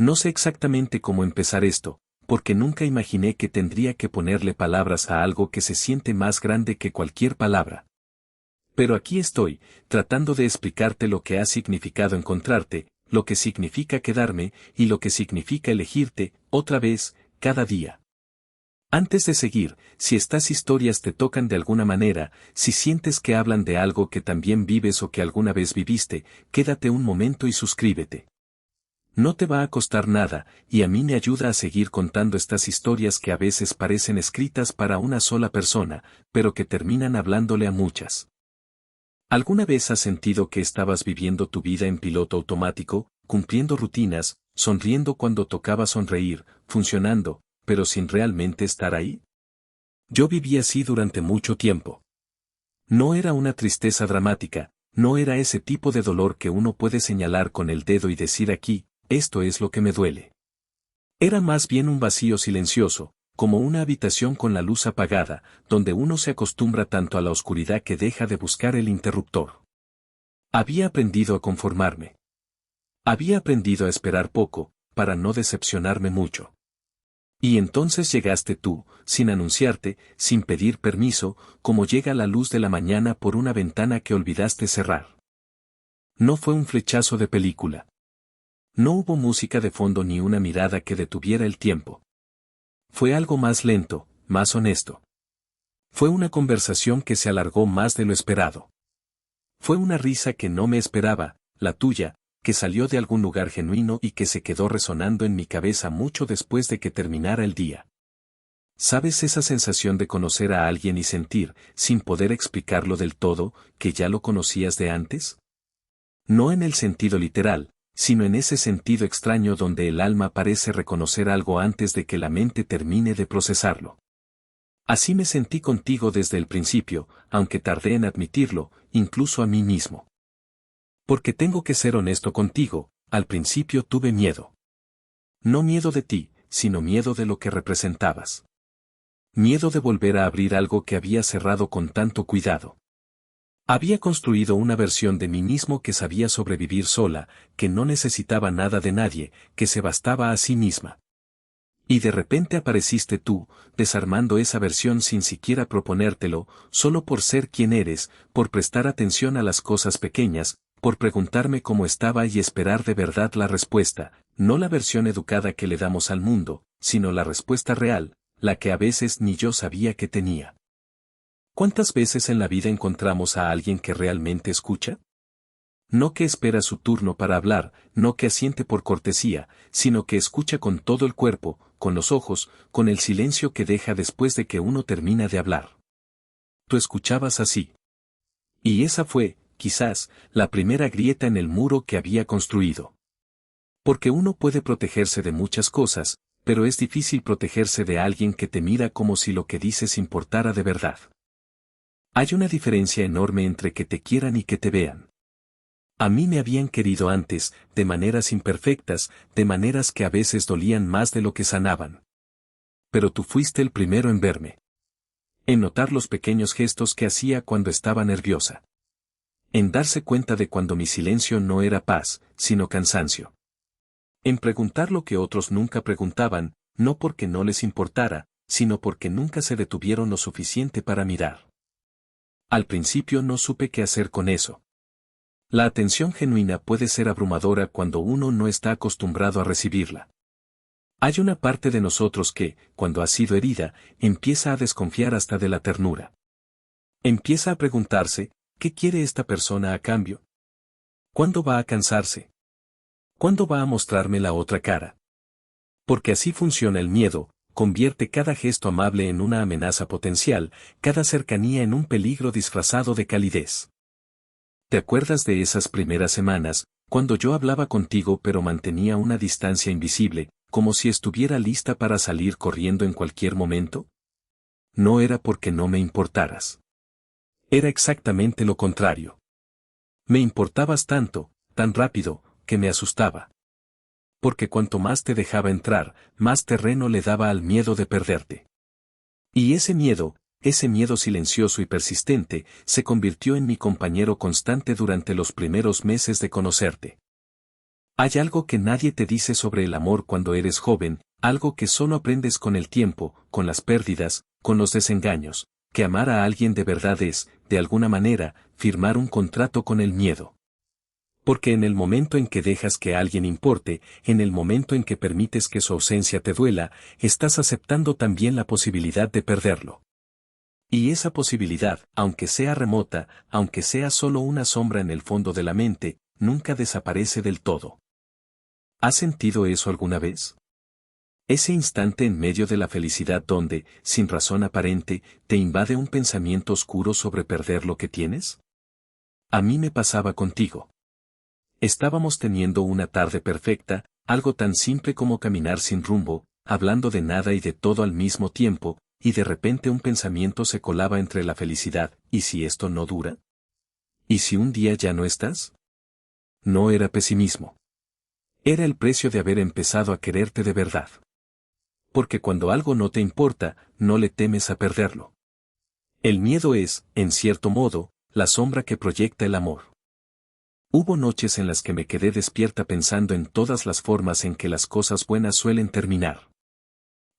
No sé exactamente cómo empezar esto, porque nunca imaginé que tendría que ponerle palabras a algo que se siente más grande que cualquier palabra. Pero aquí estoy, tratando de explicarte lo que ha significado encontrarte, lo que significa quedarme, y lo que significa elegirte, otra vez, cada día. Antes de seguir, si estas historias te tocan de alguna manera, si sientes que hablan de algo que también vives o que alguna vez viviste, quédate un momento y suscríbete. No te va a costar nada, y a mí me ayuda a seguir contando estas historias que a veces parecen escritas para una sola persona, pero que terminan hablándole a muchas. ¿Alguna vez has sentido que estabas viviendo tu vida en piloto automático, cumpliendo rutinas, sonriendo cuando tocaba sonreír, funcionando, pero sin realmente estar ahí? Yo viví así durante mucho tiempo. No era una tristeza dramática, no era ese tipo de dolor que uno puede señalar con el dedo y decir aquí, esto es lo que me duele. Era más bien un vacío silencioso, como una habitación con la luz apagada, donde uno se acostumbra tanto a la oscuridad que deja de buscar el interruptor. Había aprendido a conformarme. Había aprendido a esperar poco, para no decepcionarme mucho. Y entonces llegaste tú, sin anunciarte, sin pedir permiso, como llega la luz de la mañana por una ventana que olvidaste cerrar. No fue un flechazo de película. No hubo música de fondo ni una mirada que detuviera el tiempo. Fue algo más lento, más honesto. Fue una conversación que se alargó más de lo esperado. Fue una risa que no me esperaba, la tuya, que salió de algún lugar genuino y que se quedó resonando en mi cabeza mucho después de que terminara el día. ¿Sabes esa sensación de conocer a alguien y sentir, sin poder explicarlo del todo, que ya lo conocías de antes? No en el sentido literal, sino en ese sentido extraño donde el alma parece reconocer algo antes de que la mente termine de procesarlo. Así me sentí contigo desde el principio, aunque tardé en admitirlo, incluso a mí mismo. Porque tengo que ser honesto contigo, al principio tuve miedo. No miedo de ti, sino miedo de lo que representabas. Miedo de volver a abrir algo que había cerrado con tanto cuidado. Había construido una versión de mí mismo que sabía sobrevivir sola, que no necesitaba nada de nadie, que se bastaba a sí misma. Y de repente apareciste tú, desarmando esa versión sin siquiera proponértelo, solo por ser quien eres, por prestar atención a las cosas pequeñas, por preguntarme cómo estaba y esperar de verdad la respuesta, no la versión educada que le damos al mundo, sino la respuesta real, la que a veces ni yo sabía que tenía. ¿Cuántas veces en la vida encontramos a alguien que realmente escucha? No que espera su turno para hablar, no que asiente por cortesía, sino que escucha con todo el cuerpo, con los ojos, con el silencio que deja después de que uno termina de hablar. Tú escuchabas así. Y esa fue, quizás, la primera grieta en el muro que había construido. Porque uno puede protegerse de muchas cosas, pero es difícil protegerse de alguien que te mira como si lo que dices importara de verdad. Hay una diferencia enorme entre que te quieran y que te vean. A mí me habían querido antes, de maneras imperfectas, de maneras que a veces dolían más de lo que sanaban. Pero tú fuiste el primero en verme. En notar los pequeños gestos que hacía cuando estaba nerviosa. En darse cuenta de cuando mi silencio no era paz, sino cansancio. En preguntar lo que otros nunca preguntaban, no porque no les importara, sino porque nunca se detuvieron lo suficiente para mirar. Al principio no supe qué hacer con eso. La atención genuina puede ser abrumadora cuando uno no está acostumbrado a recibirla. Hay una parte de nosotros que, cuando ha sido herida, empieza a desconfiar hasta de la ternura. Empieza a preguntarse, ¿qué quiere esta persona a cambio? ¿Cuándo va a cansarse? ¿Cuándo va a mostrarme la otra cara? Porque así funciona el miedo, convierte cada gesto amable en una amenaza potencial, cada cercanía en un peligro disfrazado de calidez. ¿Te acuerdas de esas primeras semanas, cuando yo hablaba contigo pero mantenía una distancia invisible, como si estuviera lista para salir corriendo en cualquier momento? No era porque no me importaras. Era exactamente lo contrario. Me importabas tanto, tan rápido, que me asustaba. Porque cuanto más te dejaba entrar, más terreno le daba al miedo de perderte. Y ese miedo silencioso y persistente, se convirtió en mi compañero constante durante los primeros meses de conocerte. Hay algo que nadie te dice sobre el amor cuando eres joven, algo que solo aprendes con el tiempo, con las pérdidas, con los desengaños, que amar a alguien de verdad es, de alguna manera, firmar un contrato con el miedo. Porque en el momento en que dejas que alguien importe, en el momento en que permites que su ausencia te duela, estás aceptando también la posibilidad de perderlo. Y esa posibilidad, aunque sea remota, aunque sea solo una sombra en el fondo de la mente, nunca desaparece del todo. ¿Has sentido eso alguna vez? Ese instante en medio de la felicidad donde, sin razón aparente, te invade un pensamiento oscuro sobre perder lo que tienes. A mí me pasaba contigo. Estábamos teniendo una tarde perfecta, algo tan simple como caminar sin rumbo, hablando de nada y de todo al mismo tiempo, y de repente un pensamiento se colaba entre la felicidad, ¿y si esto no dura? ¿Y si un día ya no estás? No era pesimismo. Era el precio de haber empezado a quererte de verdad. Porque cuando algo no te importa, no le temes a perderlo. El miedo es, en cierto modo, la sombra que proyecta el amor. Hubo noches en las que me quedé despierta pensando en todas las formas en que las cosas buenas suelen terminar.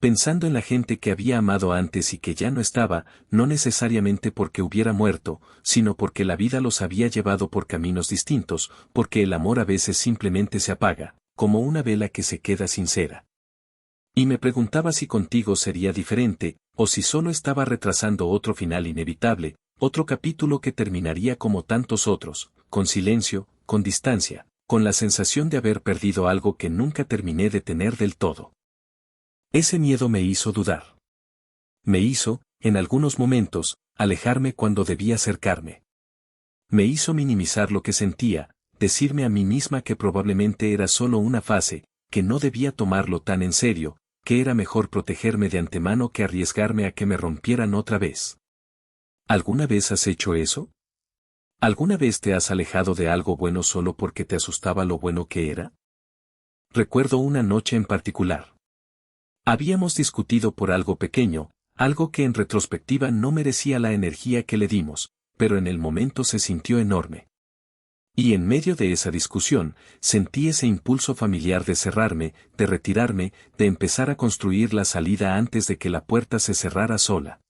Pensando en la gente que había amado antes y que ya no estaba, no necesariamente porque hubiera muerto, sino porque la vida los había llevado por caminos distintos, porque el amor a veces simplemente se apaga, como una vela que se queda sin cera. Y me preguntaba si contigo sería diferente, o si solo estaba retrasando otro final inevitable, otro capítulo que terminaría como tantos otros, con silencio, con distancia, con la sensación de haber perdido algo que nunca terminé de tener del todo. Ese miedo me hizo dudar. Me hizo, en algunos momentos, alejarme cuando debía acercarme. Me hizo minimizar lo que sentía, decirme a mí misma que probablemente era solo una fase, que no debía tomarlo tan en serio, que era mejor protegerme de antemano que arriesgarme a que me rompieran otra vez. ¿Alguna vez has hecho eso? ¿Alguna vez te has alejado de algo bueno solo porque te asustaba lo bueno que era? Recuerdo una noche en particular. Habíamos discutido por algo pequeño, algo que en retrospectiva no merecía la energía que le dimos, pero en el momento se sintió enorme. Y en medio de esa discusión, sentí ese impulso familiar de cerrarme, de retirarme, de empezar a construir la salida antes de que la puerta se cerrara sola.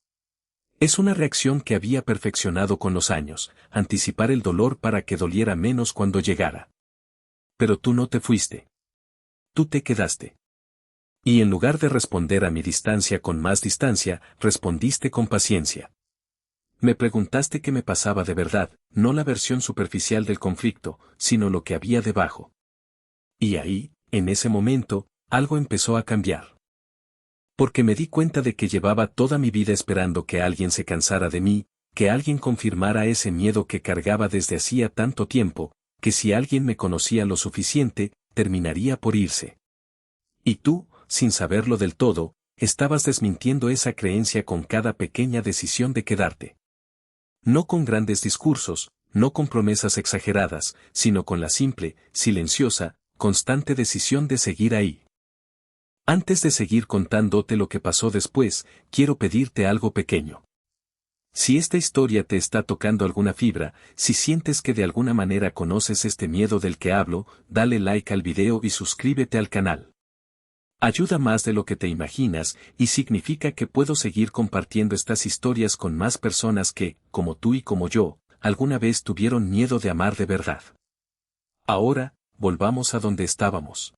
Es una reacción que había perfeccionado con los años, anticipar el dolor para que doliera menos cuando llegara. Pero tú no te fuiste. Tú te quedaste. Y en lugar de responder a mi distancia con más distancia, respondiste con paciencia. Me preguntaste qué me pasaba de verdad, no la versión superficial del conflicto, sino lo que había debajo. Y ahí, en ese momento, algo empezó a cambiar. Porque me di cuenta de que llevaba toda mi vida esperando que alguien se cansara de mí, que alguien confirmara ese miedo que cargaba desde hacía tanto tiempo, que si alguien me conocía lo suficiente, terminaría por irse. Y tú, sin saberlo del todo, estabas desmintiendo esa creencia con cada pequeña decisión de quedarte. No con grandes discursos, no con promesas exageradas, sino con la simple, silenciosa, constante decisión de seguir ahí. Antes de seguir contándote lo que pasó después, quiero pedirte algo pequeño. Si esta historia te está tocando alguna fibra, si sientes que de alguna manera conoces este miedo del que hablo, dale like al video y suscríbete al canal. Ayuda más de lo que te imaginas y significa que puedo seguir compartiendo estas historias con más personas que, como tú y como yo, alguna vez tuvieron miedo de amar de verdad. Ahora, volvamos a donde estábamos.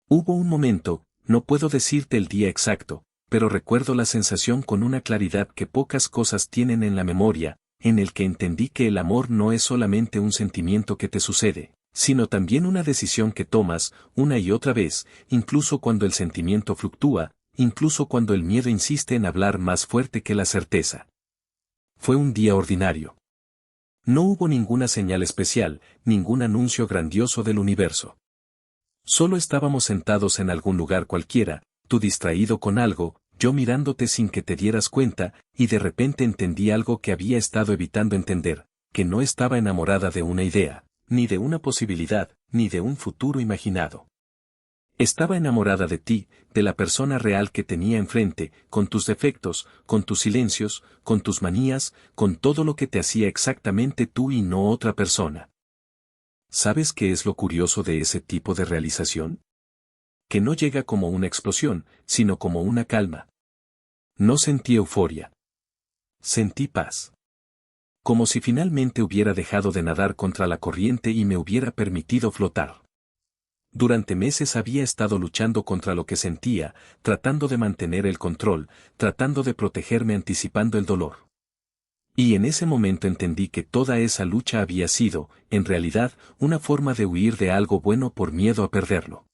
Hubo un momento, no puedo decirte el día exacto, pero recuerdo la sensación con una claridad que pocas cosas tienen en la memoria, en el que entendí que el amor no es solamente un sentimiento que te sucede, sino también una decisión que tomas, una y otra vez, incluso cuando el sentimiento fluctúa, incluso cuando el miedo insiste en hablar más fuerte que la certeza. Fue un día ordinario. No hubo ninguna señal especial, ningún anuncio grandioso del universo. Solo estábamos sentados en algún lugar cualquiera, tú distraído con algo, yo mirándote sin que te dieras cuenta, y de repente entendí algo que había estado evitando entender, que no estaba enamorada de una idea, ni de una posibilidad, ni de un futuro imaginado. Estaba enamorada de ti, de la persona real que tenía enfrente, con tus defectos, con tus silencios, con tus manías, con todo lo que te hacía exactamente tú y no otra persona. ¿Sabes qué es lo curioso de ese tipo de realización? Que no llega como una explosión, sino como una calma. No sentí euforia. Sentí paz. Como si finalmente hubiera dejado de nadar contra la corriente y me hubiera permitido flotar. Durante meses había estado luchando contra lo que sentía, tratando de mantener el control, tratando de protegerme anticipando el dolor. Y en ese momento entendí que toda esa lucha había sido, en realidad, una forma de huir de algo bueno por miedo a perderlo.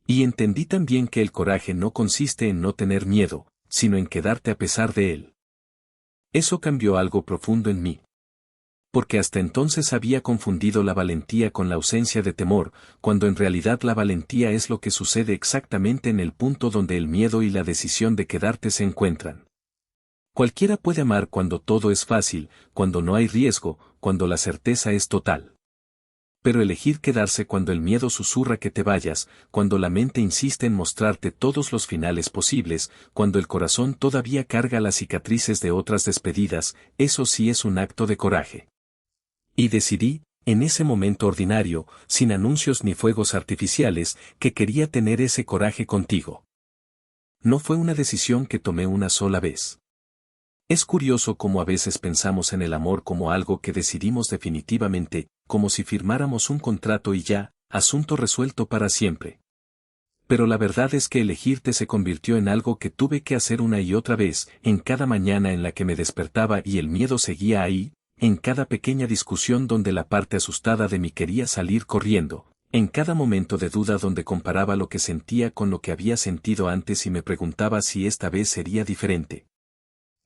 Y entendí también que el coraje no consiste en no tener miedo, sino en quedarte a pesar de él. Eso cambió algo profundo en mí. Porque hasta entonces había confundido la valentía con la ausencia de temor, cuando en realidad la valentía es lo que sucede exactamente en el punto donde el miedo y la decisión de quedarte se encuentran. Cualquiera puede amar cuando todo es fácil, cuando no hay riesgo, cuando la certeza es total. Pero elegir quedarse cuando el miedo susurra que te vayas, cuando la mente insiste en mostrarte todos los finales posibles, cuando el corazón todavía carga las cicatrices de otras despedidas, eso sí es un acto de coraje. Y decidí, en ese momento ordinario, sin anuncios ni fuegos artificiales, que quería tener ese coraje contigo. No fue una decisión que tomé una sola vez. Es curioso cómo a veces pensamos en el amor como algo que decidimos definitivamente, como si firmáramos un contrato y ya, asunto resuelto para siempre. Pero la verdad es que elegirte se convirtió en algo que tuve que hacer una y otra vez, en cada mañana en la que me despertaba y el miedo seguía ahí, en cada pequeña discusión donde la parte asustada de mí quería salir corriendo, en cada momento de duda donde comparaba lo que sentía con lo que había sentido antes y me preguntaba si esta vez sería diferente.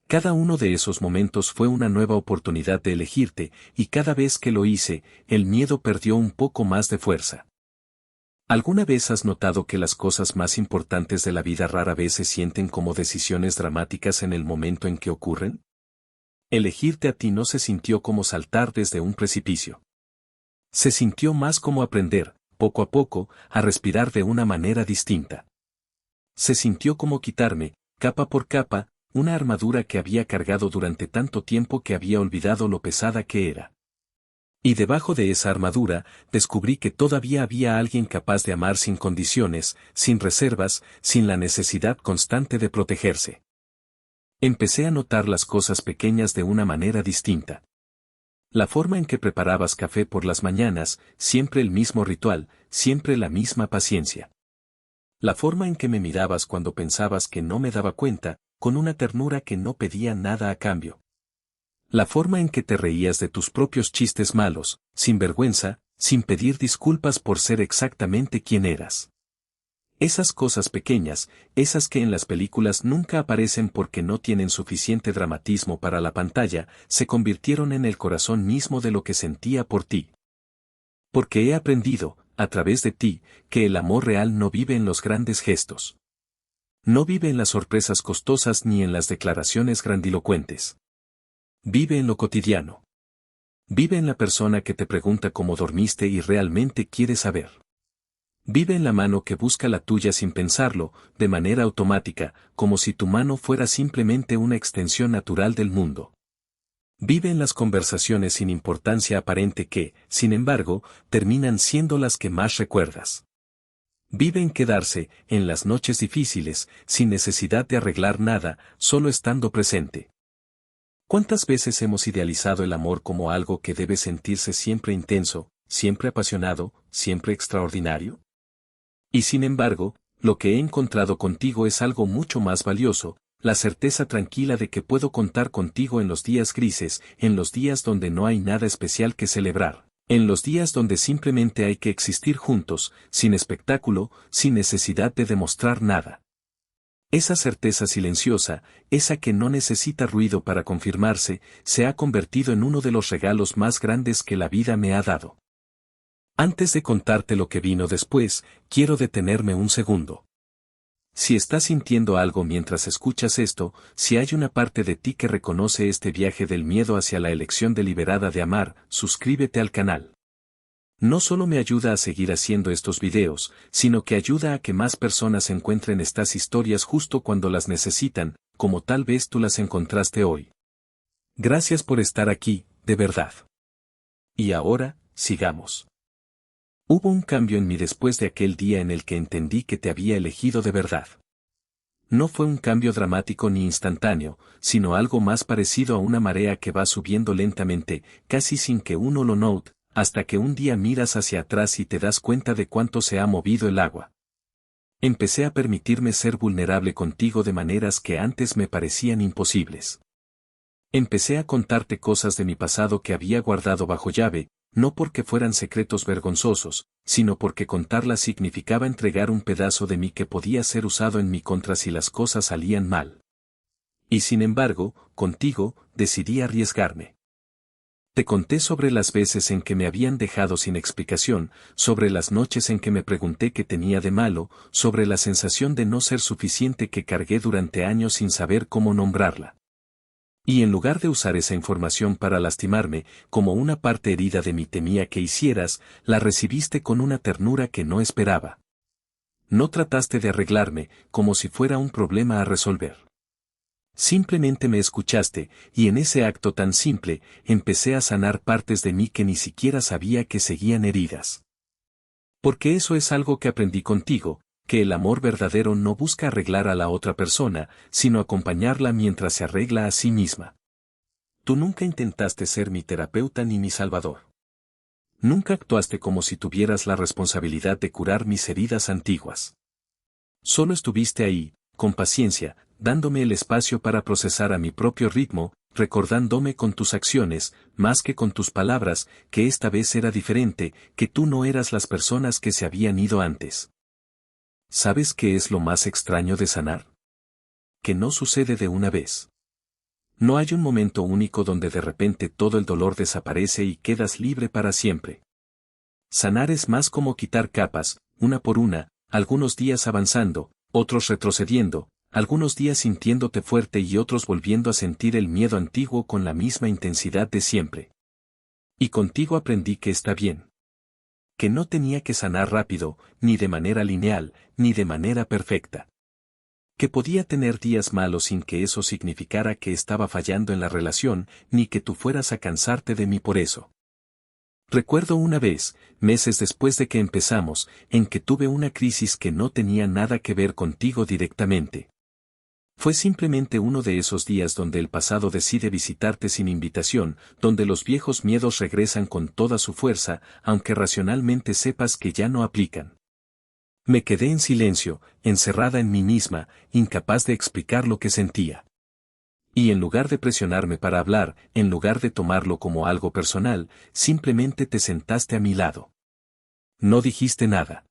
Cada uno de esos momentos fue una nueva oportunidad de elegirte, y cada vez que lo hice, el miedo perdió un poco más de fuerza. ¿Alguna vez has notado que las cosas más importantes de la vida rara vez se sienten como decisiones dramáticas en el momento en que ocurren? Elegirte a ti no se sintió como saltar desde un precipicio. Se sintió más como aprender, poco a poco, a respirar de una manera distinta. Se sintió como quitarme, capa por capa, una armadura que había cargado durante tanto tiempo que había olvidado lo pesada que era. Y debajo de esa armadura, descubrí que todavía había alguien capaz de amar sin condiciones, sin reservas, sin la necesidad constante de protegerse. Empecé a notar las cosas pequeñas de una manera distinta. La forma en que preparabas café por las mañanas, siempre el mismo ritual, siempre la misma paciencia. La forma en que me mirabas cuando pensabas que no me daba cuenta, con una ternura que no pedía nada a cambio. La forma en que te reías de tus propios chistes malos, sin vergüenza, sin pedir disculpas por ser exactamente quien eras. Esas cosas pequeñas, esas que en las películas nunca aparecen porque no tienen suficiente dramatismo para la pantalla, se convirtieron en el corazón mismo de lo que sentía por ti. Porque he aprendido, a través de ti, que el amor real no vive en los grandes gestos. No vive en las sorpresas costosas ni en las declaraciones grandilocuentes. Vive en lo cotidiano. Vive en la persona que te pregunta cómo dormiste y realmente quiere saber. Vive en la mano que busca la tuya sin pensarlo, de manera automática, como si tu mano fuera simplemente una extensión natural del mundo. Vive en las conversaciones sin importancia aparente que, sin embargo, terminan siendo las que más recuerdas. Vive en quedarse, en las noches difíciles, sin necesidad de arreglar nada, solo estando presente. ¿Cuántas veces hemos idealizado el amor como algo que debe sentirse siempre intenso, siempre apasionado, siempre extraordinario? Y sin embargo, lo que he encontrado contigo es algo mucho más valioso, la certeza tranquila de que puedo contar contigo en los días grises, en los días donde no hay nada especial que celebrar. En los días donde simplemente hay que existir juntos, sin espectáculo, sin necesidad de demostrar nada. Esa certeza silenciosa, esa que no necesita ruido para confirmarse, se ha convertido en uno de los regalos más grandes que la vida me ha dado. Antes de contarte lo que vino después, quiero detenerme un segundo. Si estás sintiendo algo mientras escuchas esto, si hay una parte de ti que reconoce este viaje del miedo hacia la elección deliberada de amar, suscríbete al canal. No solo me ayuda a seguir haciendo estos videos, sino que ayuda a que más personas encuentren estas historias justo cuando las necesitan, como tal vez tú las encontraste hoy. Gracias por estar aquí, de verdad. Y ahora, sigamos. Hubo un cambio en mí después de aquel día en el que entendí que te había elegido de verdad. No fue un cambio dramático ni instantáneo, sino algo más parecido a una marea que va subiendo lentamente, casi sin que uno lo note, hasta que un día miras hacia atrás y te das cuenta de cuánto se ha movido el agua. Empecé a permitirme ser vulnerable contigo de maneras que antes me parecían imposibles. Empecé a contarte cosas de mi pasado que había guardado bajo llave, no porque fueran secretos vergonzosos, sino porque contarlas significaba entregar un pedazo de mí que podía ser usado en mi contra si las cosas salían mal. Y sin embargo, contigo, decidí arriesgarme. Te conté sobre las veces en que me habían dejado sin explicación, sobre las noches en que me pregunté qué tenía de malo, sobre la sensación de no ser suficiente que cargué durante años sin saber cómo nombrarla. Y en lugar de usar esa información para lastimarme, como una parte herida de mí temía que hicieras, la recibiste con una ternura que no esperaba. No trataste de arreglarme, como si fuera un problema a resolver. Simplemente me escuchaste, y en ese acto tan simple, empecé a sanar partes de mí que ni siquiera sabía que seguían heridas. Porque eso es algo que aprendí contigo, que el amor verdadero no busca arreglar a la otra persona, sino acompañarla mientras se arregla a sí misma. Tú nunca intentaste ser mi terapeuta ni mi salvador. Nunca actuaste como si tuvieras la responsabilidad de curar mis heridas antiguas. Solo estuviste ahí, con paciencia, dándome el espacio para procesar a mi propio ritmo, recordándome con tus acciones, más que con tus palabras, que esta vez era diferente, que tú no eras las personas que se habían ido antes. ¿Sabes qué es lo más extraño de sanar? Que no sucede de una vez. No hay un momento único donde de repente todo el dolor desaparece y quedas libre para siempre. Sanar es más como quitar capas, una por una, algunos días avanzando, otros retrocediendo, algunos días sintiéndote fuerte y otros volviendo a sentir el miedo antiguo con la misma intensidad de siempre. Y contigo aprendí que está bien. Que no tenía que sanar rápido, ni de manera lineal, ni de manera perfecta. Que podía tener días malos sin que eso significara que estaba fallando en la relación, ni que tú fueras a cansarte de mí por eso. Recuerdo una vez, meses después de que empezamos, en que tuve una crisis que no tenía nada que ver contigo directamente. Fue simplemente uno de esos días donde el pasado decide visitarte sin invitación, donde los viejos miedos regresan con toda su fuerza, aunque racionalmente sepas que ya no aplican. Me quedé en silencio, encerrada en mí misma, incapaz de explicar lo que sentía. Y en lugar de presionarme para hablar, en lugar de tomarlo como algo personal, simplemente te sentaste a mi lado. No dijiste nada.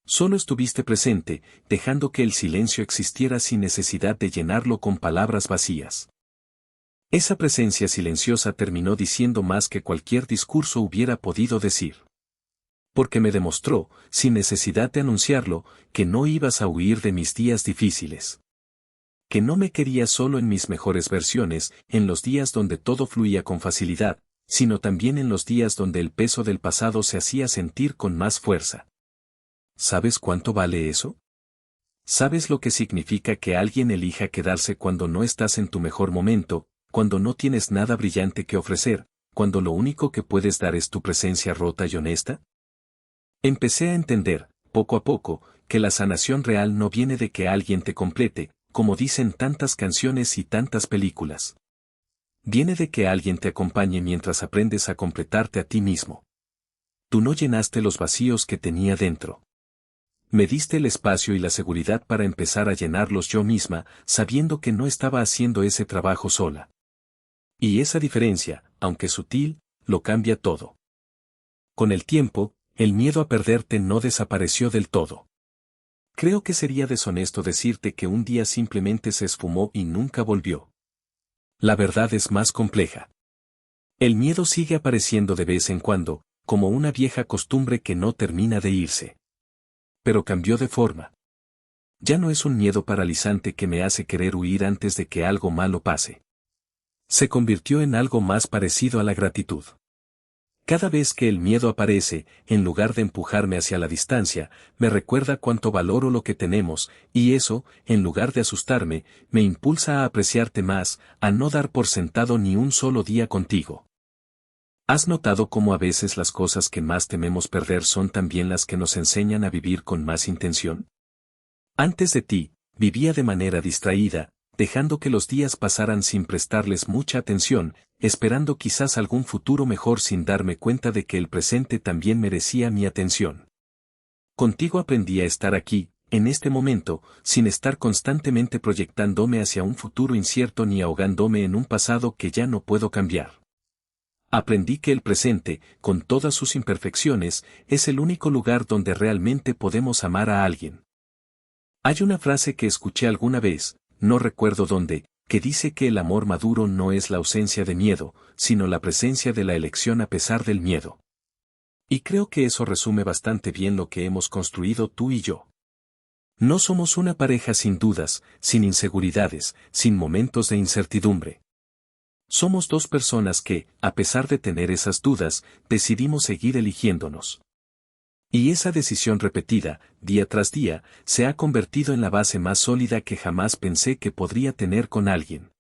Solo estuviste presente, dejando que el silencio existiera sin necesidad de llenarlo con palabras vacías. Esa presencia silenciosa terminó diciendo más que cualquier discurso hubiera podido decir. Porque me demostró, sin necesidad de anunciarlo, que no ibas a huir de mis días difíciles. Que no me querías solo en mis mejores versiones, en los días donde todo fluía con facilidad, sino también en los días donde el peso del pasado se hacía sentir con más fuerza. ¿Sabes cuánto vale eso? ¿Sabes lo que significa que alguien elija quedarse cuando no estás en tu mejor momento, cuando no tienes nada brillante que ofrecer, cuando lo único que puedes dar es tu presencia rota y honesta? Empecé a entender, poco a poco, que la sanación real no viene de que alguien te complete, como dicen tantas canciones y tantas películas. Viene de que alguien te acompañe mientras aprendes a completarte a ti mismo. Tú no llenaste los vacíos que tenía dentro. Me diste el espacio y la seguridad para empezar a llenarlos yo misma, sabiendo que no estaba haciendo ese trabajo sola. Y esa diferencia, aunque sutil, lo cambia todo. Con el tiempo, el miedo a perderte no desapareció del todo. Creo que sería deshonesto decirte que un día simplemente se esfumó y nunca volvió. La verdad es más compleja. El miedo sigue apareciendo de vez en cuando, como una vieja costumbre que no termina de irse. Pero cambió de forma. Ya no es un miedo paralizante que me hace querer huir antes de que algo malo pase. Se convirtió en algo más parecido a la gratitud. Cada vez que el miedo aparece, en lugar de empujarme hacia la distancia, me recuerda cuánto valoro lo que tenemos, y eso, en lugar de asustarme, me impulsa a apreciarte más, a no dar por sentado ni un solo día contigo. ¿Has notado cómo a veces las cosas que más tememos perder son también las que nos enseñan a vivir con más intención? Antes de ti, vivía de manera distraída, dejando que los días pasaran sin prestarles mucha atención, esperando quizás algún futuro mejor sin darme cuenta de que el presente también merecía mi atención. Contigo aprendí a estar aquí, en este momento, sin estar constantemente proyectándome hacia un futuro incierto ni ahogándome en un pasado que ya no puedo cambiar. Aprendí que el presente, con todas sus imperfecciones, es el único lugar donde realmente podemos amar a alguien. Hay una frase que escuché alguna vez, no recuerdo dónde, que dice que el amor maduro no es la ausencia de miedo, sino la presencia de la elección a pesar del miedo. Y creo que eso resume bastante bien lo que hemos construido tú y yo. No somos una pareja sin dudas, sin inseguridades, sin momentos de incertidumbre. Somos dos personas que, a pesar de tener esas dudas, decidimos seguir eligiéndonos. Y esa decisión repetida, día tras día, se ha convertido en la base más sólida que jamás pensé que podría tener con alguien.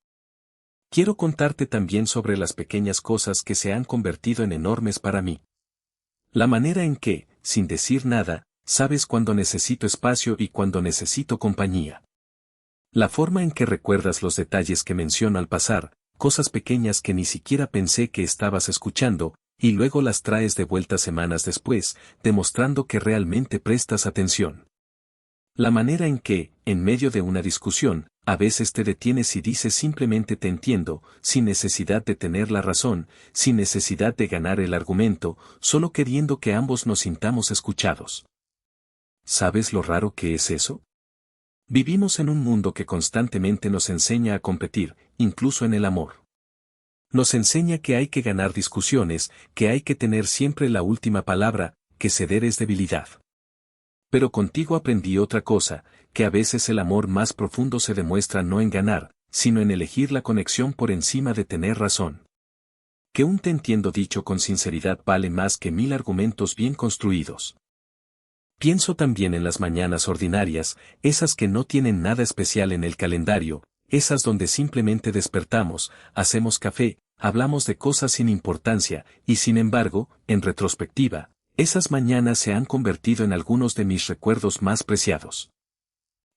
Quiero contarte también sobre las pequeñas cosas que se han convertido en enormes para mí. La manera en que, sin decir nada, sabes cuando necesito espacio y cuando necesito compañía. La forma en que recuerdas los detalles que menciono al pasar, cosas pequeñas que ni siquiera pensé que estabas escuchando, y luego las traes de vuelta semanas después, demostrando que realmente prestas atención. La manera en que, en medio de una discusión, a veces te detienes y dices simplemente te entiendo, sin necesidad de tener la razón, sin necesidad de ganar el argumento, solo queriendo que ambos nos sintamos escuchados. ¿Sabes lo raro que es eso? Vivimos en un mundo que constantemente nos enseña a competir, incluso en el amor. Nos enseña que hay que ganar discusiones, que hay que tener siempre la última palabra, que ceder es debilidad. Pero contigo aprendí otra cosa, que a veces el amor más profundo se demuestra no en ganar, sino en elegir la conexión por encima de tener razón. Que un te entiendo dicho con sinceridad vale más que 1000 argumentos bien construidos. Pienso también en las mañanas ordinarias, esas que no tienen nada especial en el calendario, esas donde simplemente despertamos, hacemos café, hablamos de cosas sin importancia, y sin embargo, en retrospectiva, esas mañanas se han convertido en algunos de mis recuerdos más preciados.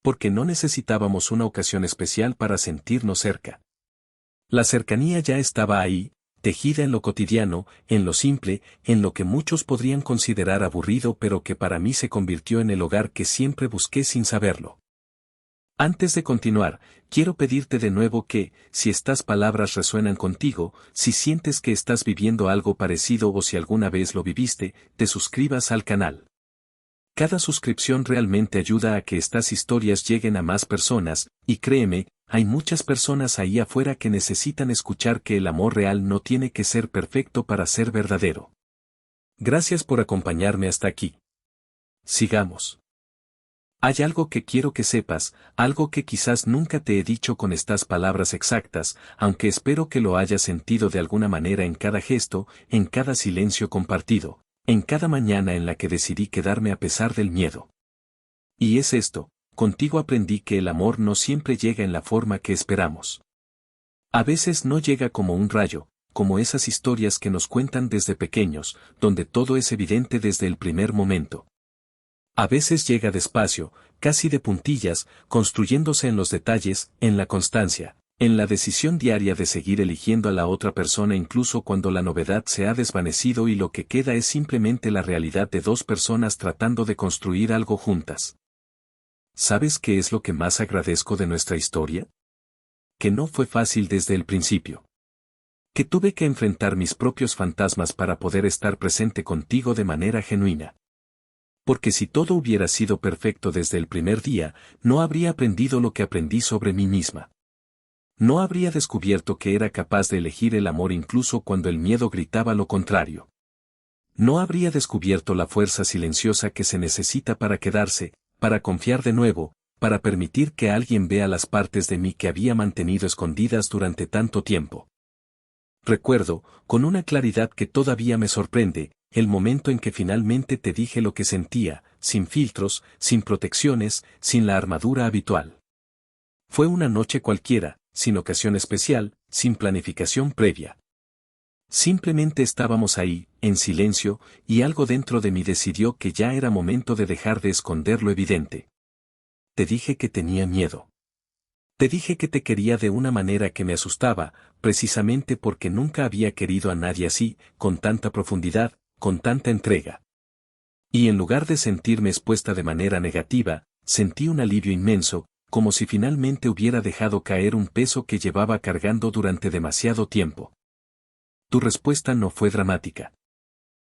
Porque no necesitábamos una ocasión especial para sentirnos cerca. La cercanía ya estaba ahí, tejida en lo cotidiano, en lo simple, en lo que muchos podrían considerar aburrido pero que para mí se convirtió en el hogar que siempre busqué sin saberlo. Antes de continuar, quiero pedirte de nuevo que, si estas palabras resuenan contigo, si sientes que estás viviendo algo parecido o si alguna vez lo viviste, te suscribas al canal. Cada suscripción realmente ayuda a que estas historias lleguen a más personas, y créeme, hay muchas personas ahí afuera que necesitan escuchar que el amor real no tiene que ser perfecto para ser verdadero. Gracias por acompañarme hasta aquí. Sigamos. Hay algo que quiero que sepas, algo que quizás nunca te he dicho con estas palabras exactas, aunque espero que lo hayas sentido de alguna manera en cada gesto, en cada silencio compartido, en cada mañana en la que decidí quedarme a pesar del miedo. Y es esto, contigo aprendí que el amor no siempre llega en la forma que esperamos. A veces no llega como un rayo, como esas historias que nos cuentan desde pequeños, donde todo es evidente desde el primer momento. A veces llega despacio, casi de puntillas, construyéndose en los detalles, en la constancia, en la decisión diaria de seguir eligiendo a la otra persona incluso cuando la novedad se ha desvanecido y lo que queda es simplemente la realidad de dos personas tratando de construir algo juntas. ¿Sabes qué es lo que más agradezco de nuestra historia? Que no fue fácil desde el principio. Que tuve que enfrentar mis propios fantasmas para poder estar presente contigo de manera genuina. Porque si todo hubiera sido perfecto desde el primer día, no habría aprendido lo que aprendí sobre mí misma. No habría descubierto que era capaz de elegir el amor incluso cuando el miedo gritaba lo contrario. No habría descubierto la fuerza silenciosa que se necesita para quedarse, para confiar de nuevo, para permitir que alguien vea las partes de mí que había mantenido escondidas durante tanto tiempo. Recuerdo, con una claridad que todavía me sorprende, el momento en que finalmente te dije lo que sentía, sin filtros, sin protecciones, sin la armadura habitual. Fue una noche cualquiera, sin ocasión especial, sin planificación previa. Simplemente estábamos ahí, en silencio, y algo dentro de mí decidió que ya era momento de dejar de esconder lo evidente. Te dije que tenía miedo. Te dije que te quería de una manera que me asustaba, precisamente porque nunca había querido a nadie así, con tanta profundidad, con tanta entrega. Y en lugar de sentirme expuesta de manera negativa, sentí un alivio inmenso, como si finalmente hubiera dejado caer un peso que llevaba cargando durante demasiado tiempo. Tu respuesta no fue dramática.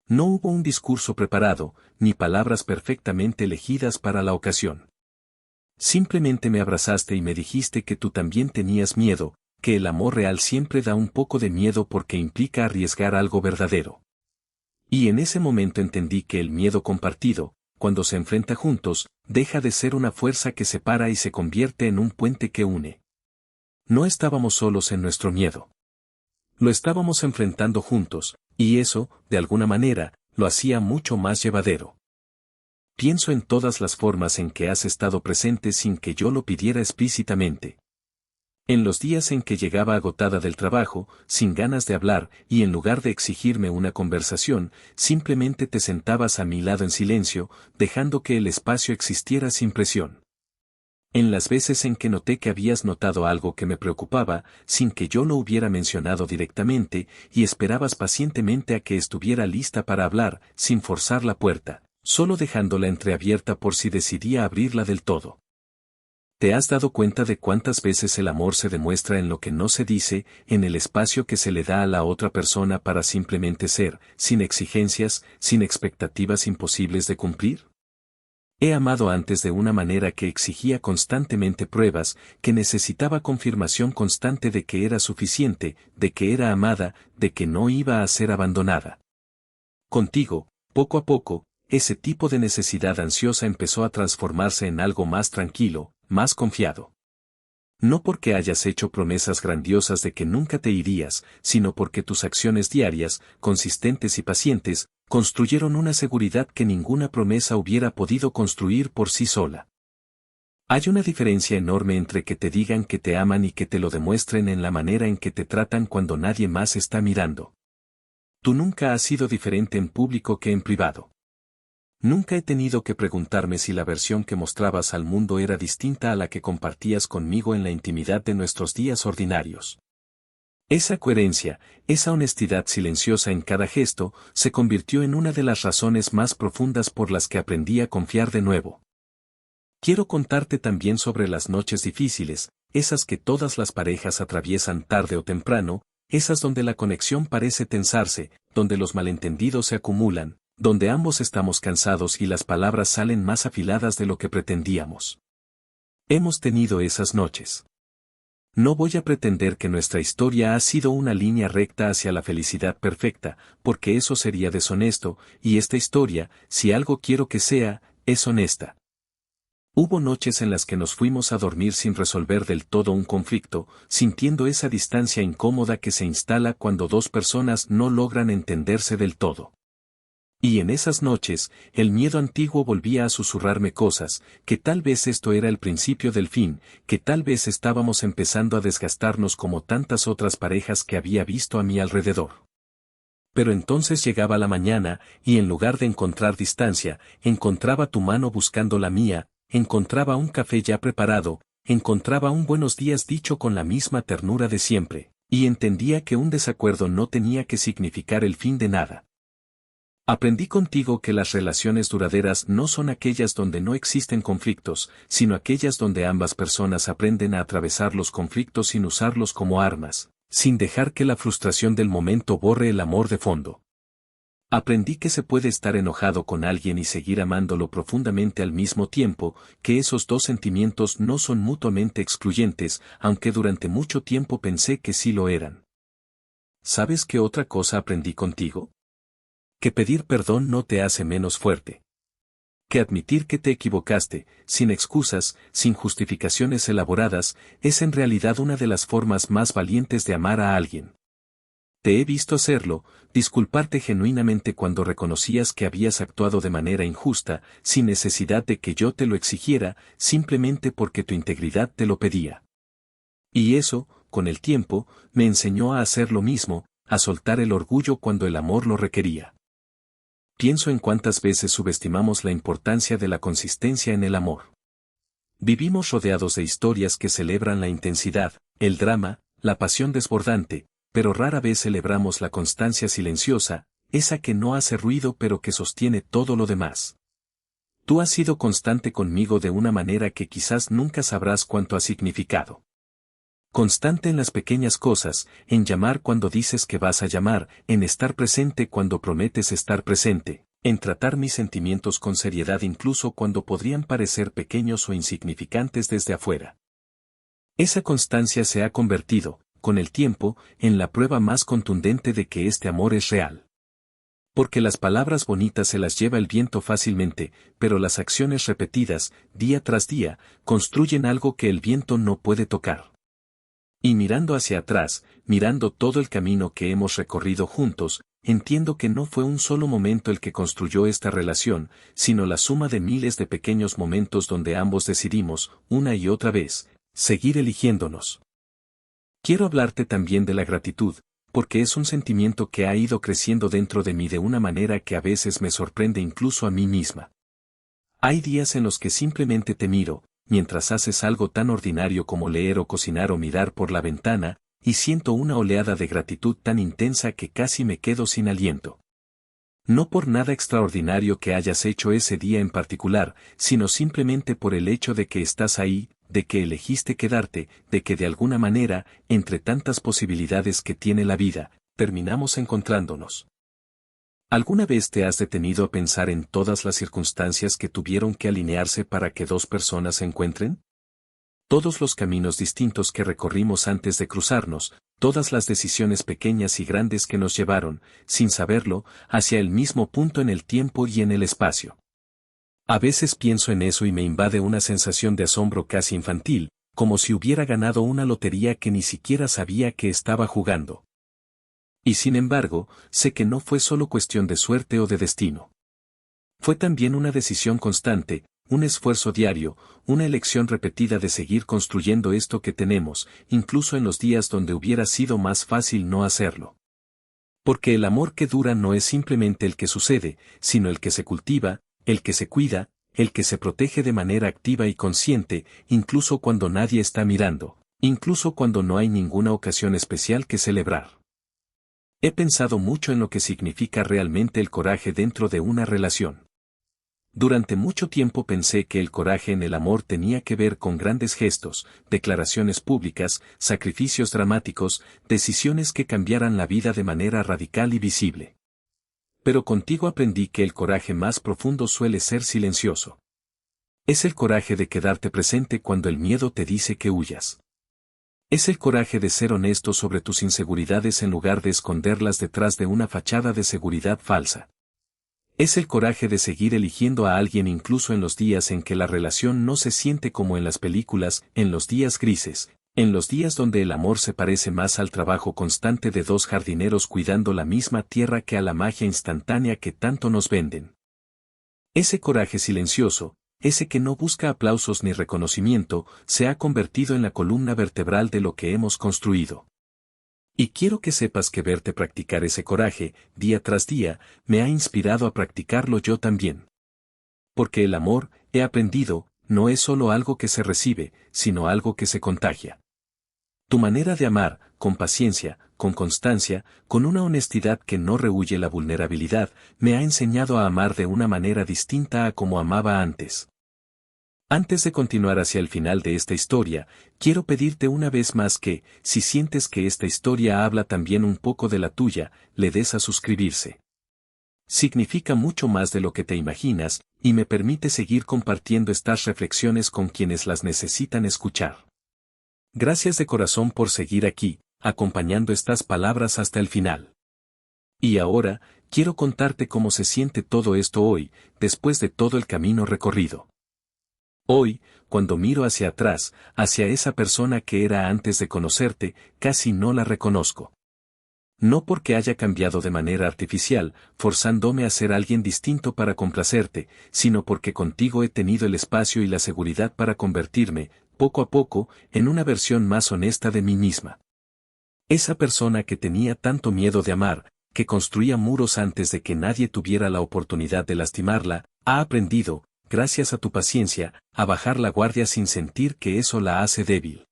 No hubo un discurso preparado, ni palabras perfectamente elegidas para la ocasión. Simplemente me abrazaste y me dijiste que tú también tenías miedo, que el amor real siempre da un poco de miedo porque implica arriesgar algo verdadero. Y en ese momento entendí que el miedo compartido, cuando se enfrenta juntos, deja de ser una fuerza que separa y se convierte en un puente que une. No estábamos solos en nuestro miedo. Lo estábamos enfrentando juntos, y eso, de alguna manera, lo hacía mucho más llevadero. Pienso en todas las formas en que has estado presente sin que yo lo pidiera explícitamente. En los días en que llegaba agotada del trabajo, sin ganas de hablar, y en lugar de exigirme una conversación, simplemente te sentabas a mi lado en silencio, dejando que el espacio existiera sin presión. En las veces en que noté que habías notado algo que me preocupaba, sin que yo lo hubiera mencionado directamente, y esperabas pacientemente a que estuviera lista para hablar, sin forzar la puerta, solo dejándola entreabierta por si decidía abrirla del todo. ¿Te has dado cuenta de cuántas veces el amor se demuestra en lo que no se dice, en el espacio que se le da a la otra persona para simplemente ser, sin exigencias, sin expectativas imposibles de cumplir? He amado antes de una manera que exigía constantemente pruebas, que necesitaba confirmación constante de que era suficiente, de que era amada, de que no iba a ser abandonada. Contigo, poco a poco, ese tipo de necesidad ansiosa empezó a transformarse en algo más tranquilo, más confiado. No porque hayas hecho promesas grandiosas de que nunca te irías, sino porque tus acciones diarias, consistentes y pacientes, construyeron una seguridad que ninguna promesa hubiera podido construir por sí sola. Hay una diferencia enorme entre que te digan que te aman y que te lo demuestren en la manera en que te tratan cuando nadie más está mirando. Tú nunca has sido diferente en público que en privado. Nunca he tenido que preguntarme si la versión que mostrabas al mundo era distinta a la que compartías conmigo en la intimidad de nuestros días ordinarios. Esa coherencia, esa honestidad silenciosa en cada gesto, se convirtió en una de las razones más profundas por las que aprendí a confiar de nuevo. Quiero contarte también sobre las noches difíciles, esas que todas las parejas atraviesan tarde o temprano, esas donde la conexión parece tensarse, donde los malentendidos se acumulan, donde ambos estamos cansados y las palabras salen más afiladas de lo que pretendíamos. Hemos tenido esas noches. No voy a pretender que nuestra historia ha sido una línea recta hacia la felicidad perfecta, porque eso sería deshonesto, y esta historia, si algo quiero que sea, es honesta. Hubo noches en las que nos fuimos a dormir sin resolver del todo un conflicto, sintiendo esa distancia incómoda que se instala cuando dos personas no logran entenderse del todo. Y en esas noches, el miedo antiguo volvía a susurrarme cosas, que tal vez esto era el principio del fin, que tal vez estábamos empezando a desgastarnos como tantas otras parejas que había visto a mi alrededor. Pero entonces llegaba la mañana, y en lugar de encontrar distancia, encontraba tu mano buscando la mía, encontraba un café ya preparado, encontraba un buenos días dicho con la misma ternura de siempre, y entendía que un desacuerdo no tenía que significar el fin de nada. Aprendí contigo que las relaciones duraderas no son aquellas donde no existen conflictos, sino aquellas donde ambas personas aprenden a atravesar los conflictos sin usarlos como armas, sin dejar que la frustración del momento borre el amor de fondo. Aprendí que se puede estar enojado con alguien y seguir amándolo profundamente al mismo tiempo, que esos dos sentimientos no son mutuamente excluyentes, aunque durante mucho tiempo pensé que sí lo eran. ¿Sabes qué otra cosa aprendí contigo? Que pedir perdón no te hace menos fuerte. Que admitir que te equivocaste, sin excusas, sin justificaciones elaboradas, es en realidad una de las formas más valientes de amar a alguien. Te he visto hacerlo, disculparte genuinamente cuando reconocías que habías actuado de manera injusta, sin necesidad de que yo te lo exigiera, simplemente porque tu integridad te lo pedía. Y eso, con el tiempo, me enseñó a hacer lo mismo, a soltar el orgullo cuando el amor lo requería. Pienso en cuántas veces subestimamos la importancia de la consistencia en el amor. Vivimos rodeados de historias que celebran la intensidad, el drama, la pasión desbordante, pero rara vez celebramos la constancia silenciosa, esa que no hace ruido pero que sostiene todo lo demás. Tú has sido constante conmigo de una manera que quizás nunca sabrás cuánto ha significado. Constante en las pequeñas cosas, en llamar cuando dices que vas a llamar, en estar presente cuando prometes estar presente, en tratar mis sentimientos con seriedad incluso cuando podrían parecer pequeños o insignificantes desde afuera. Esa constancia se ha convertido, con el tiempo, en la prueba más contundente de que este amor es real. Porque las palabras bonitas se las lleva el viento fácilmente, pero las acciones repetidas, día tras día, construyen algo que el viento no puede tocar. Y mirando hacia atrás, mirando todo el camino que hemos recorrido juntos, entiendo que no fue un solo momento el que construyó esta relación, sino la suma de miles de pequeños momentos donde ambos decidimos, una y otra vez, seguir eligiéndonos. Quiero hablarte también de la gratitud, porque es un sentimiento que ha ido creciendo dentro de mí de una manera que a veces me sorprende incluso a mí misma. Hay días en los que simplemente te miro, mientras haces algo tan ordinario como leer o cocinar o mirar por la ventana, y siento una oleada de gratitud tan intensa que casi me quedo sin aliento. No por nada extraordinario que hayas hecho ese día en particular, sino simplemente por el hecho de que estás ahí, de que elegiste quedarte, de que de alguna manera, entre tantas posibilidades que tiene la vida, terminamos encontrándonos. ¿Alguna vez te has detenido a pensar en todas las circunstancias que tuvieron que alinearse para que dos personas se encuentren? Todos los caminos distintos que recorrimos antes de cruzarnos, todas las decisiones pequeñas y grandes que nos llevaron, sin saberlo, hacia el mismo punto en el tiempo y en el espacio. A veces pienso en eso y me invade una sensación de asombro casi infantil, como si hubiera ganado una lotería que ni siquiera sabía que estaba jugando. Y sin embargo, sé que no fue solo cuestión de suerte o de destino. Fue también una decisión constante, un esfuerzo diario, una elección repetida de seguir construyendo esto que tenemos, incluso en los días donde hubiera sido más fácil no hacerlo. Porque el amor que dura no es simplemente el que sucede, sino el que se cultiva, el que se cuida, el que se protege de manera activa y consciente, incluso cuando nadie está mirando, incluso cuando no hay ninguna ocasión especial que celebrar. He pensado mucho en lo que significa realmente el coraje dentro de una relación. Durante mucho tiempo pensé que el coraje en el amor tenía que ver con grandes gestos, declaraciones públicas, sacrificios dramáticos, decisiones que cambiaran la vida de manera radical y visible. Pero contigo aprendí que el coraje más profundo suele ser silencioso. Es el coraje de quedarte presente cuando el miedo te dice que huyas. Es el coraje de ser honesto sobre tus inseguridades en lugar de esconderlas detrás de una fachada de seguridad falsa. Es el coraje de seguir eligiendo a alguien incluso en los días en que la relación no se siente como en las películas, en los días grises, en los días donde el amor se parece más al trabajo constante de dos jardineros cuidando la misma tierra que a la magia instantánea que tanto nos venden. Ese coraje silencioso, ese que no busca aplausos ni reconocimiento, se ha convertido en la columna vertebral de lo que hemos construido. Y quiero que sepas que verte practicar ese coraje, día tras día, me ha inspirado a practicarlo yo también. Porque el amor, he aprendido, no es solo algo que se recibe, sino algo que se contagia. Tu manera de amar, con paciencia, con constancia, con una honestidad que no rehúye la vulnerabilidad, me ha enseñado a amar de una manera distinta a como amaba antes. Antes de continuar hacia el final de esta historia, quiero pedirte una vez más que, si sientes que esta historia habla también un poco de la tuya, le des a suscribirse. Significa mucho más de lo que te imaginas, y me permite seguir compartiendo estas reflexiones con quienes las necesitan escuchar. Gracias de corazón por seguir aquí, acompañando estas palabras hasta el final. Y ahora, quiero contarte cómo se siente todo esto hoy, después de todo el camino recorrido. Hoy, cuando miro hacia atrás, hacia esa persona que era antes de conocerte, casi no la reconozco. No porque haya cambiado de manera artificial, forzándome a ser alguien distinto para complacerte, sino porque contigo he tenido el espacio y la seguridad para convertirme, poco a poco, en una versión más honesta de mí misma. Esa persona que tenía tanto miedo de amar, que construía muros antes de que nadie tuviera la oportunidad de lastimarla, ha aprendido, gracias a tu paciencia, a bajar la guardia sin sentir que eso la hace débil.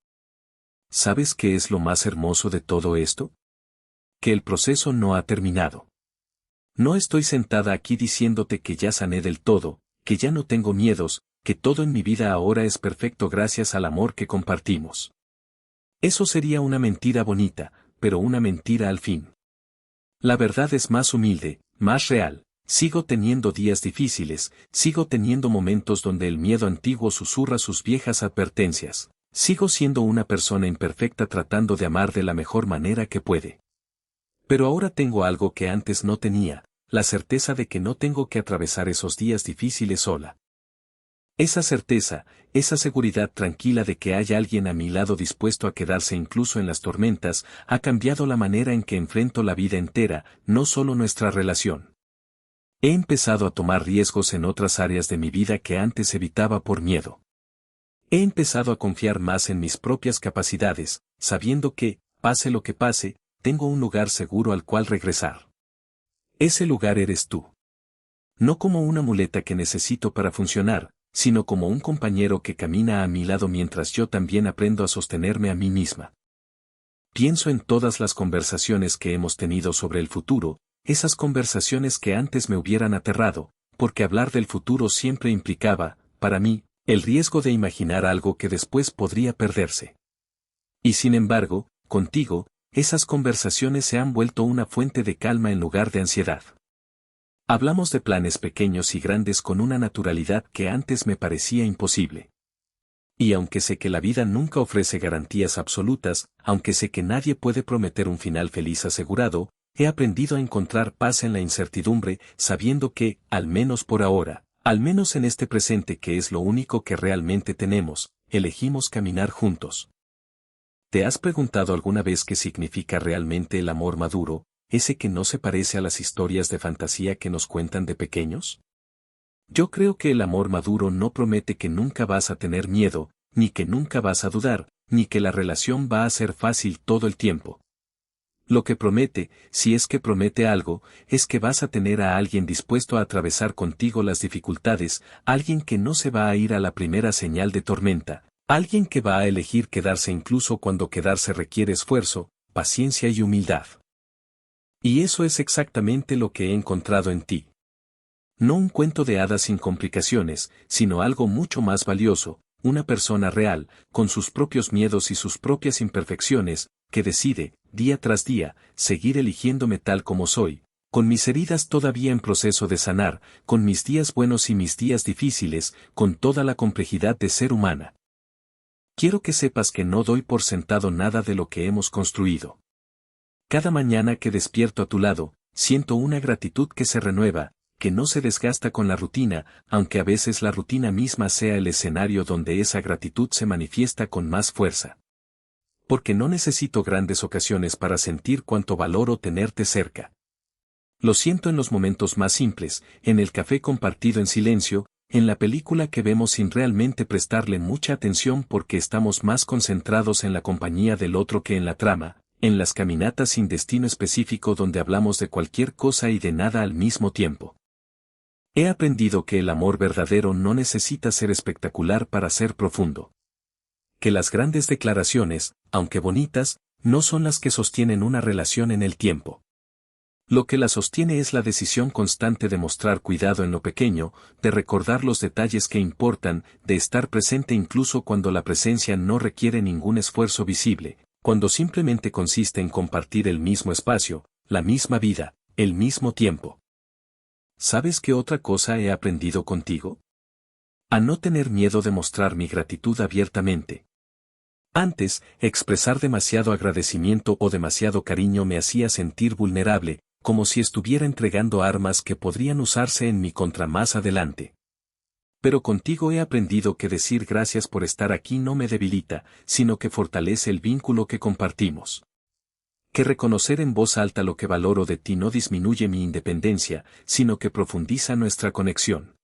¿Sabes qué es lo más hermoso de todo esto? Que el proceso no ha terminado. No estoy sentada aquí diciéndote que ya sané del todo, que ya no tengo miedos, que todo en mi vida ahora es perfecto gracias al amor que compartimos. Eso sería una mentira bonita, pero una mentira al fin. La verdad es más humilde, más real. Sigo teniendo días difíciles, sigo teniendo momentos donde el miedo antiguo susurra sus viejas advertencias. Sigo siendo una persona imperfecta tratando de amar de la mejor manera que puede. Pero ahora tengo algo que antes no tenía, la certeza de que no tengo que atravesar esos días difíciles sola. Esa certeza, esa seguridad tranquila de que hay alguien a mi lado dispuesto a quedarse incluso en las tormentas, ha cambiado la manera en que enfrento la vida entera, no solo nuestra relación. He empezado a tomar riesgos en otras áreas de mi vida que antes evitaba por miedo. He empezado a confiar más en mis propias capacidades, sabiendo que, pase lo que pase, tengo un lugar seguro al cual regresar. Ese lugar eres tú. No como una muleta que necesito para funcionar, sino como un compañero que camina a mi lado mientras yo también aprendo a sostenerme a mí misma. Pienso en todas las conversaciones que hemos tenido sobre el futuro, esas conversaciones que antes me hubieran aterrado, porque hablar del futuro siempre implicaba, para mí, el riesgo de imaginar algo que después podría perderse. Y sin embargo, contigo, esas conversaciones se han vuelto una fuente de calma en lugar de ansiedad. Hablamos de planes pequeños y grandes con una naturalidad que antes me parecía imposible. Y aunque sé que la vida nunca ofrece garantías absolutas, aunque sé que nadie puede prometer un final feliz asegurado, he aprendido a encontrar paz en la incertidumbre, sabiendo que, al menos por ahora, al menos en este presente que es lo único que realmente tenemos, elegimos caminar juntos. ¿Te has preguntado alguna vez qué significa realmente el amor maduro, ese que no se parece a las historias de fantasía que nos cuentan de pequeños? Yo creo que el amor maduro no promete que nunca vas a tener miedo, ni que nunca vas a dudar, ni que la relación va a ser fácil todo el tiempo. Lo que promete, si es que promete algo, es que vas a tener a alguien dispuesto a atravesar contigo las dificultades, alguien que no se va a ir a la primera señal de tormenta, alguien que va a elegir quedarse incluso cuando quedarse requiere esfuerzo, paciencia y humildad. Y eso es exactamente lo que he encontrado en ti. No un cuento de hadas sin complicaciones, sino algo mucho más valioso, una persona real, con sus propios miedos y sus propias imperfecciones, que decide, día tras día, seguir eligiéndome tal como soy, con mis heridas todavía en proceso de sanar, con mis días buenos y mis días difíciles, con toda la complejidad de ser humana. Quiero que sepas que no doy por sentado nada de lo que hemos construido. Cada mañana que despierto a tu lado, siento una gratitud que se renueva, que no se desgasta con la rutina, aunque a veces la rutina misma sea el escenario donde esa gratitud se manifiesta con más fuerza. Porque no necesito grandes ocasiones para sentir cuánto valoro tenerte cerca. Lo siento en los momentos más simples, en el café compartido en silencio, en la película que vemos sin realmente prestarle mucha atención porque estamos más concentrados en la compañía del otro que en la trama, en las caminatas sin destino específico donde hablamos de cualquier cosa y de nada al mismo tiempo. He aprendido que el amor verdadero no necesita ser espectacular para ser profundo. Que las grandes declaraciones, aunque bonitas, no son las que sostienen una relación en el tiempo. Lo que la sostiene es la decisión constante de mostrar cuidado en lo pequeño, de recordar los detalles que importan, de estar presente incluso cuando la presencia no requiere ningún esfuerzo visible, cuando simplemente consiste en compartir el mismo espacio, la misma vida, el mismo tiempo. ¿Sabes qué otra cosa he aprendido contigo? A no tener miedo de mostrar mi gratitud abiertamente. Antes, expresar demasiado agradecimiento o demasiado cariño me hacía sentir vulnerable, como si estuviera entregando armas que podrían usarse en mi contra más adelante. Pero contigo he aprendido que decir gracias por estar aquí no me debilita, sino que fortalece el vínculo que compartimos. Que reconocer en voz alta lo que valoro de ti no disminuye mi independencia, sino que profundiza nuestra conexión.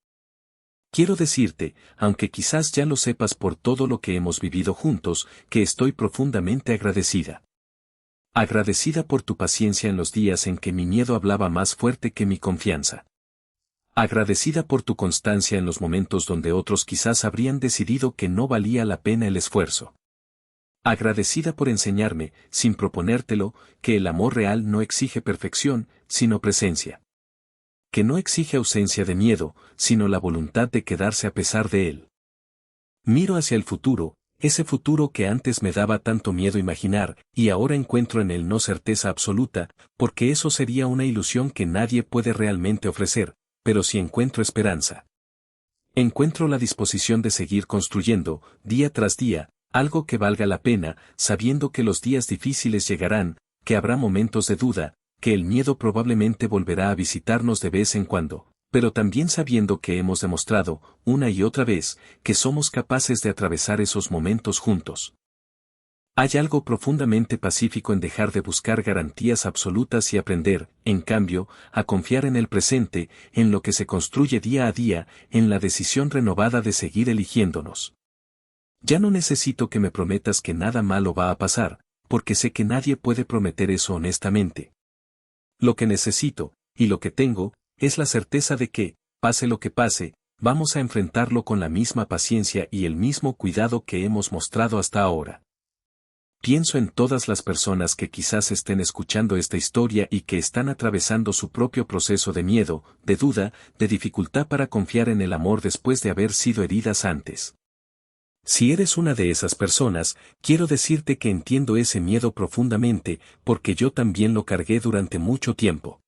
Quiero decirte, aunque quizás ya lo sepas por todo lo que hemos vivido juntos, que estoy profundamente agradecida. Agradecida por tu paciencia en los días en que mi miedo hablaba más fuerte que mi confianza. Agradecida por tu constancia en los momentos donde otros quizás habrían decidido que no valía la pena el esfuerzo. Agradecida por enseñarme, sin proponértelo, que el amor real no exige perfección, sino presencia. Que no exige ausencia de miedo, sino la voluntad de quedarse a pesar de él. Miro hacia el futuro, ese futuro que antes me daba tanto miedo imaginar, y ahora encuentro en él no certeza absoluta, porque eso sería una ilusión que nadie puede realmente ofrecer, pero sí encuentro esperanza. Encuentro la disposición de seguir construyendo, día tras día, algo que valga la pena, sabiendo que los días difíciles llegarán, que habrá momentos de duda, que el miedo probablemente volverá a visitarnos de vez en cuando, pero también sabiendo que hemos demostrado, una y otra vez, que somos capaces de atravesar esos momentos juntos. Hay algo profundamente pacífico en dejar de buscar garantías absolutas y aprender, en cambio, a confiar en el presente, en lo que se construye día a día, en la decisión renovada de seguir eligiéndonos. Ya no necesito que me prometas que nada malo va a pasar, porque sé que nadie puede prometer eso honestamente. Lo que necesito, y lo que tengo, es la certeza de que, pase lo que pase, vamos a enfrentarlo con la misma paciencia y el mismo cuidado que hemos mostrado hasta ahora. Pienso en todas las personas que quizás estén escuchando esta historia y que están atravesando su propio proceso de miedo, de duda, de dificultad para confiar en el amor después de haber sido heridas antes. Si eres una de esas personas, quiero decirte que entiendo ese miedo profundamente, porque yo también lo cargué durante mucho tiempo.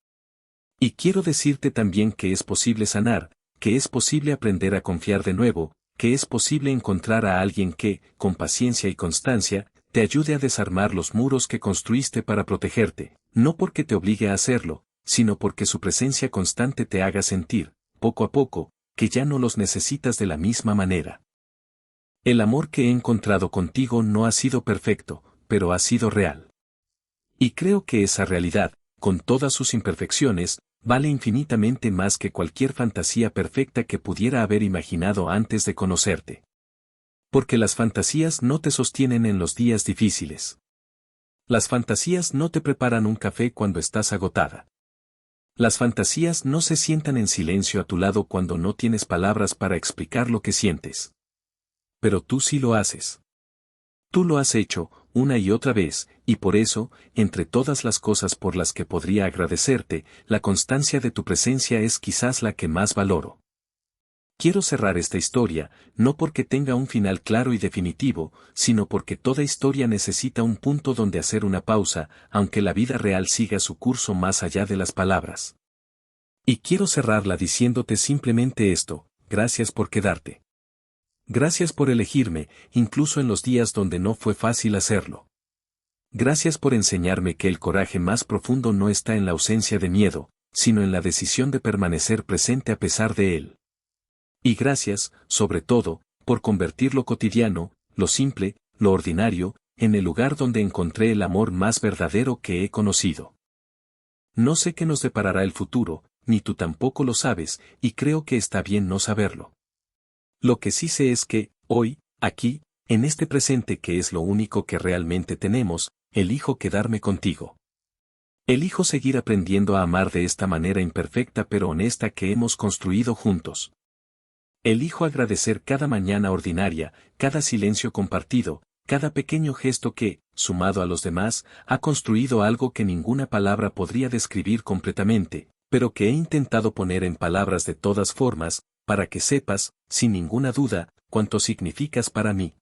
Y quiero decirte también que es posible sanar, que es posible aprender a confiar de nuevo, que es posible encontrar a alguien que, con paciencia y constancia, te ayude a desarmar los muros que construiste para protegerte, no porque te obligue a hacerlo, sino porque su presencia constante te haga sentir, poco a poco, que ya no los necesitas de la misma manera. El amor que he encontrado contigo no ha sido perfecto, pero ha sido real. Y creo que esa realidad, con todas sus imperfecciones, vale infinitamente más que cualquier fantasía perfecta que pudiera haber imaginado antes de conocerte. Porque las fantasías no te sostienen en los días difíciles. Las fantasías no te preparan un café cuando estás agotada. Las fantasías no se sientan en silencio a tu lado cuando no tienes palabras para explicar lo que sientes. Pero tú sí lo haces. Tú lo has hecho, una y otra vez, y por eso, entre todas las cosas por las que podría agradecerte, la constancia de tu presencia es quizás la que más valoro. Quiero cerrar esta historia, no porque tenga un final claro y definitivo, sino porque toda historia necesita un punto donde hacer una pausa, aunque la vida real siga su curso más allá de las palabras. Y quiero cerrarla diciéndote simplemente esto: gracias por quedarte. Gracias por elegirme, incluso en los días donde no fue fácil hacerlo. Gracias por enseñarme que el coraje más profundo no está en la ausencia de miedo, sino en la decisión de permanecer presente a pesar de él. Y gracias, sobre todo, por convertir lo cotidiano, lo simple, lo ordinario, en el lugar donde encontré el amor más verdadero que he conocido. No sé qué nos deparará el futuro, ni tú tampoco lo sabes, y creo que está bien no saberlo. Lo que sí sé es que, hoy, aquí, en este presente que es lo único que realmente tenemos, elijo quedarme contigo. Elijo seguir aprendiendo a amar de esta manera imperfecta pero honesta que hemos construido juntos. Elijo agradecer cada mañana ordinaria, cada silencio compartido, cada pequeño gesto que, sumado a los demás, ha construido algo que ninguna palabra podría describir completamente, pero que he intentado poner en palabras de todas formas, para que sepas, sin ninguna duda, cuánto significas para mí.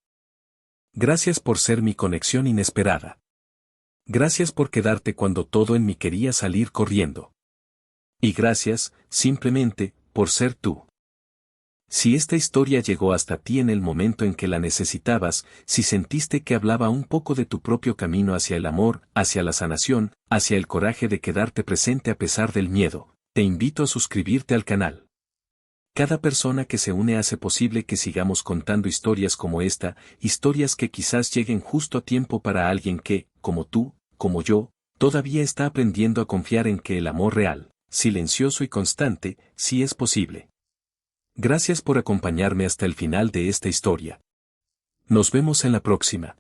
Gracias por ser mi conexión inesperada. Gracias por quedarte cuando todo en mí quería salir corriendo. Y gracias, simplemente, por ser tú. Si esta historia llegó hasta ti en el momento en que la necesitabas, si sentiste que hablaba un poco de tu propio camino hacia el amor, hacia la sanación, hacia el coraje de quedarte presente a pesar del miedo, te invito a suscribirte al canal. Cada persona que se une hace posible que sigamos contando historias como esta, historias que quizás lleguen justo a tiempo para alguien que, como tú, como yo, todavía está aprendiendo a confiar en que el amor real, silencioso y constante, sí es posible. Gracias por acompañarme hasta el final de esta historia. Nos vemos en la próxima.